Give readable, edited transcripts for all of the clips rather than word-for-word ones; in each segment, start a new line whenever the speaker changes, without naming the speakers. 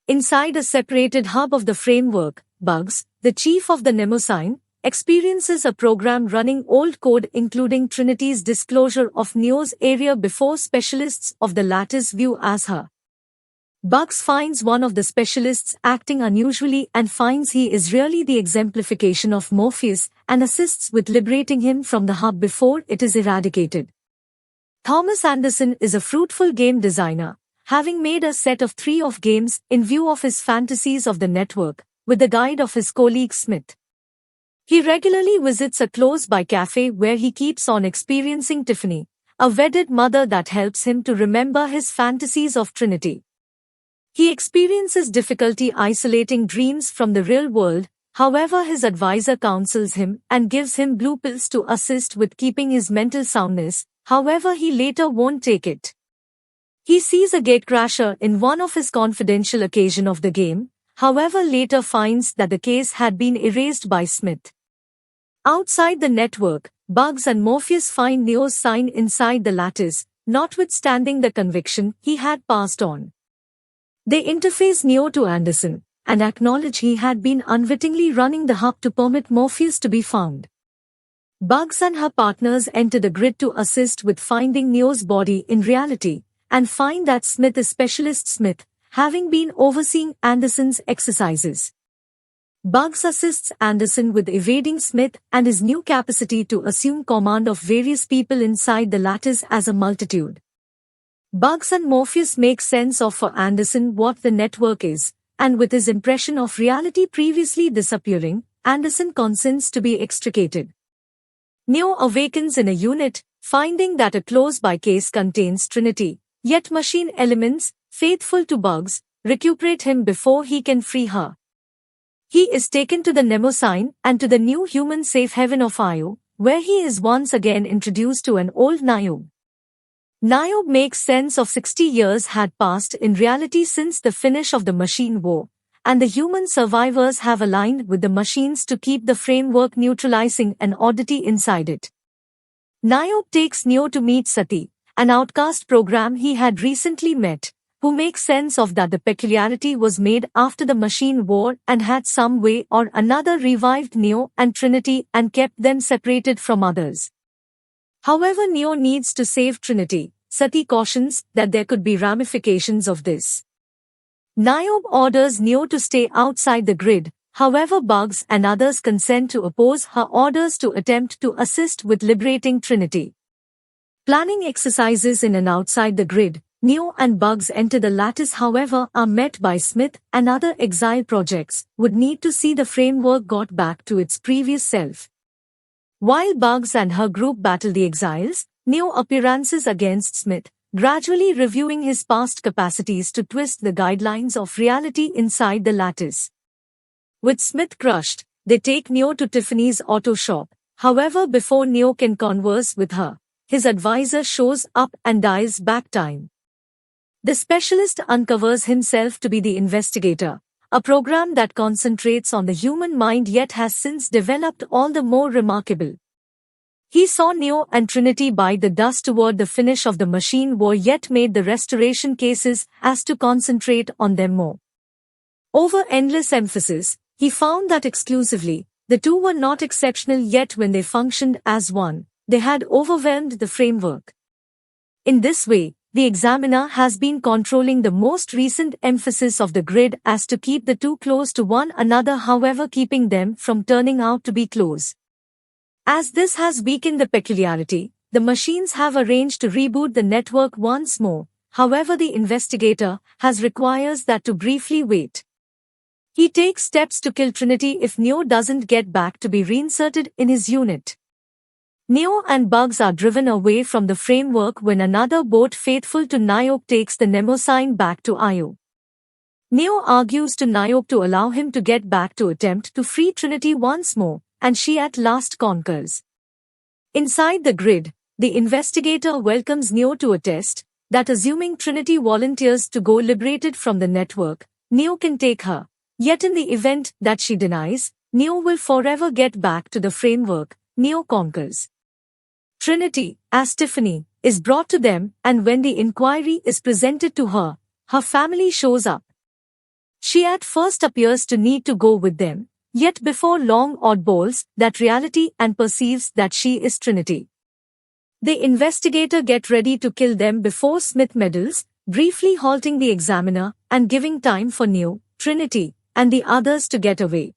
Inside a separated hub of the framework, Bugs, the chief of the Mnemosyne, experiences a program running old code including Trinity's disclosure of Neo's area before specialists of the Lattice view as her. Bugs finds one of the specialists acting unusually and finds he is really the exemplification of Morpheus and assists with liberating him from the hub before it is eradicated. Thomas Anderson is a fruitful game designer, having made a set of 3 of games in view of his fantasies of the network, with the guide of his colleague Smith. He regularly visits a close-by cafe where he keeps on experiencing Tiffany, a wedded mother that helps him to remember his fantasies of Trinity. He experiences difficulty isolating dreams from the real world, however his advisor counsels him and gives him blue pills to assist with keeping his mental soundness, however he later won't take it. He sees a gatecrasher in one of his confidential occasions of the game, however later finds that the case had been erased by Smith. Outside the network, Bugs and Morpheus find Neo's sign inside the lattice, notwithstanding the conviction he had passed on. They interface Neo to Anderson, and acknowledge he had been unwittingly running the hub to permit Morpheus to be found. Bugs and her partners enter the grid to assist with finding Neo's body in reality, and find that Smith is Specialist Smith, having been overseeing Anderson's exercises. Bugs assists Anderson with evading Smith and his new capacity to assume command of various people inside the lattice as a multitude. Bugs and Morpheus make sense of for Anderson what the network is, and with his impression of reality previously disappearing, Anderson consents to be extricated. Neo awakens in a unit, finding that a close-by case contains Trinity, yet machine elements, faithful to Bugs, recuperate him before he can free her. He is taken to the Mnemosyne and to the new human safe haven of Io, where he is once again introduced to an old Niobe. Niobe makes sense of 60 years had passed in reality since the finish of the machine war, and the human survivors have aligned with the machines to keep the framework neutralizing an oddity inside it. Niobe takes Neo to meet Sati, an outcast program he had recently met, who makes sense of that the peculiarity was made after the machine war and had some way or another revived Neo and Trinity and kept them separated from others. However, Neo needs to save Trinity. Sati cautions that there could be ramifications of this. Niobe orders Neo to stay outside the grid, however Bugs and others consent to oppose her orders to attempt to assist with liberating Trinity. Planning exercises in and outside the grid, Neo and Bugs enter the lattice however are met by Smith and other exile projects would need to see the framework got back to its previous self. While Bugs and her group battle the exiles, Neo appearances against Smith, gradually reviewing his past capacities to twist the guidelines of reality inside the lattice. With Smith crushed, they take Neo to Tiffany's auto shop, however before Neo can converse with her, his advisor shows up and dials back time. The specialist uncovers himself to be the investigator, a program that concentrates on the human mind yet has since developed all the more remarkable. He saw Neo and Trinity bite the dust toward the finish of the machine war yet made the restoration cases as to concentrate on them more. Over endless emphasis, he found that exclusively, the two were not exceptional yet when they functioned as one, they had overwhelmed the framework. In this way, the examiner has been controlling the most recent emphasis of the grid as to keep the two close to one another however keeping them from turning out to be close. As this has weakened the peculiarity, the machines have arranged to reboot the network once more, however the investigator requires that to briefly wait. He takes steps to kill Trinity if Neo doesn't get back to be reinserted in his unit. Neo and Bugs are driven away from the framework when another boat faithful to Niobe takes the Mnemosyne back to Io. Neo argues to Niobe to allow him to get back to attempt to free Trinity once more, and she at last conquers. Inside the grid, the investigator welcomes Neo to attest that assuming Trinity volunteers to go liberated from the network, Neo can take her. Yet in the event that she denies, Neo will forever get back to the framework. Neo conquers. Trinity, as Tiffany, is brought to them and when the inquiry is presented to her, her family shows up. She at first appears to need to go with them, yet before long oddballs that reality and perceives that she is Trinity. The investigator get ready to kill them before Smith meddles, briefly halting the examiner and giving time for Neo, Trinity, and the others to get away.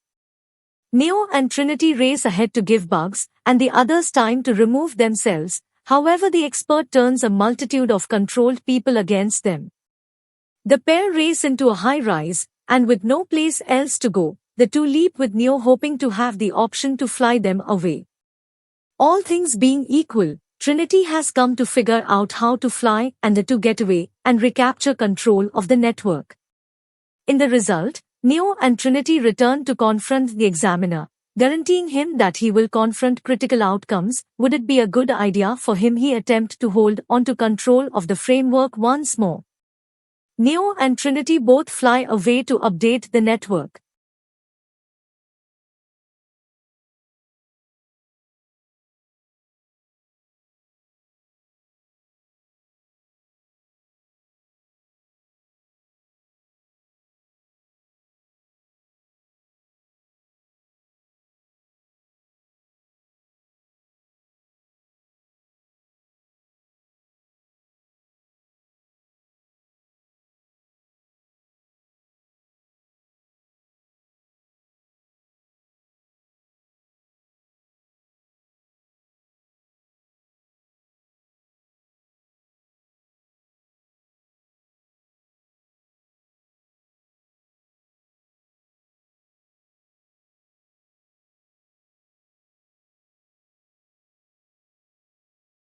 Neo and Trinity race ahead to give Bugs and the others time to remove themselves. However, the expert turns a multitude of controlled people against them. The pair race into a high-rise, and with no place else to go, the two leap with Neo hoping to have the option to fly them away. All things being equal, Trinity has come to figure out how to fly and the two get away and recapture control of the network. In the result, Neo and Trinity return to confront the examiner, guaranteeing him that he will confront critical outcomes. Would it be a good idea for him he attempt to hold onto control of the framework once more? Neo and Trinity both fly away to update the network.